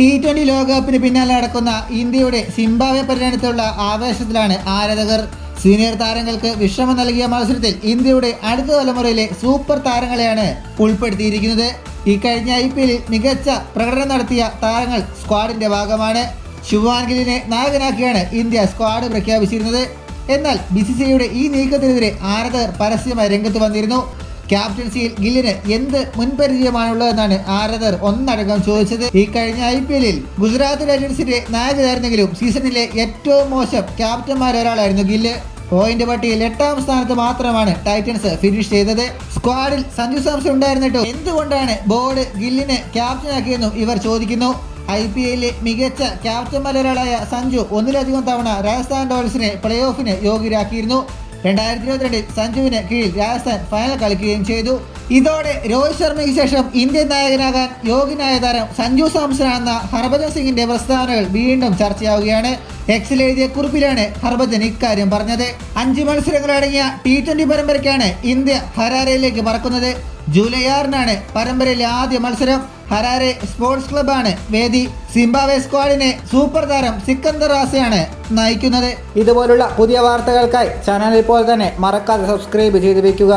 T20 ലോകകപ്പിന് പിന്നാലെ നടക്കുന്ന ഇന്ത്യയുടെ സിംബാബ്വെ പര്യടനത്തിലുള്ള ആവേശത്തിലാണ് ആരാധകർ. സീനിയർ താരങ്ങൾക്ക് വിശ്രമം നൽകിയ മത്സരത്തിൽ ഇന്ത്യയുടെ അടുത്ത തലമുറയിലെ സൂപ്പർ താരങ്ങളെയാണ് ഉൾപ്പെടുത്തിയിരിക്കുന്നത്. ഇക്കഴിഞ്ഞ IPL മികച്ച പ്രകടനം നടത്തിയ താരങ്ങൾ സ്ക്വാഡിന്റെ ഭാഗമാണ്. ശുഭ്മാൻ ഗില്ലിനെ നായകനാക്കിയാണ് ഇന്ത്യ സ്ക്വാഡ് പ്രഖ്യാപിച്ചിരുന്നത്. എന്നാൽ BCCIയുടെ ഈ നീക്കത്തിനെതിരെ ആരാധകർ പരസ്യമായി രംഗത്ത് വന്നിരുന്നു. ക്യാപ്റ്റൻസിയിൽ ഗില്ലിന് എന്ത് മുൻപരിചയമാണുള്ളതെന്നാണ് ആരാധകർ ഒന്നടങ്കം ചോദിച്ചത്. ഈ കഴിഞ്ഞ IPLൽ ഗുജറാത്ത് ടൈറ്റൻസിന്റെ നായകനായിരുന്നെങ്കിലും സീസണിലെ ഏറ്റവും മോശം ക്യാപ്റ്റന്മാരൊരാളായിരുന്നു ഗില്ല്. പോയിന്റ് പട്ടികയിൽ 8ാം സ്ഥാനത്ത് മാത്രമാണ് ടൈറ്റൻസ് ഫിനിഷ് ചെയ്തത്. സ്ക്വാഡിൽ സഞ്ജു സാംസൺ ഉണ്ടായിരുന്നിട്ടും എന്തുകൊണ്ടാണ് ബോർഡ് ഗില്ലിനെ ക്യാപ്റ്റനാക്കിയെന്നും ഇവർ ചോദിക്കുന്നു. IPLലെ മികച്ച ക്യാപ്റ്റന്മാരൊരാളായ സഞ്ജു ഒന്നിലധികം തവണ രാജസ്ഥാൻ റോയൽസിനെ പ്ലേ ഓഫിന് യോഗ്യരാക്കിയിരുന്നു. 2022 സഞ്ജുവിന് കീഴിൽ രാജസ്ഥാൻ ഫൈനൽ കളിക്കുകയും ചെയ്തു. ഇതോടെ രോഹിത് ശർമ്മയ്ക്ക് ശേഷം ഇന്ത്യൻ നായകനാകാൻ യോഗ്യനായ താരം സഞ്ജു സാംസൺ എന്ന ഹർഭജൻ സിംഗിന്റെ പ്രസ്താവനകൾ വീണ്ടും ചർച്ചയാവുകയാണ്. എക്സിൽ എഴുതിയ കുറിപ്പിലാണ് ഹർഭജൻ ഇക്കാര്യം പറഞ്ഞത്. 5 മത്സരങ്ങളടങ്ങിയ T20 പരമ്പരയ്ക്കാണ് ഇന്ത്യ ഹരാരയിലേക്ക് പറക്കുന്നത്. ജൂലൈ 6-നാണ് പരമ്പരയിലെ ആദ്യ മത്സരം. ഹരാരെ സ്പോർട്സ് ക്ലബ്ബാണ് വേദി. സിംബാബ്വെ സ്ക്വാഡിനെ സൂപ്പർ താരം സിക്കന്ദർ റാസയാണ് നയിക്കുന്നത്. ഇതുപോലുള്ള പുതിയ വാർത്തകൾക്കായി ചാനൽ ഇപ്പോൾ തന്നെ മറക്കാതെ സബ്സ്ക്രൈബ് ചെയ്ത് വയ്ക്കുക.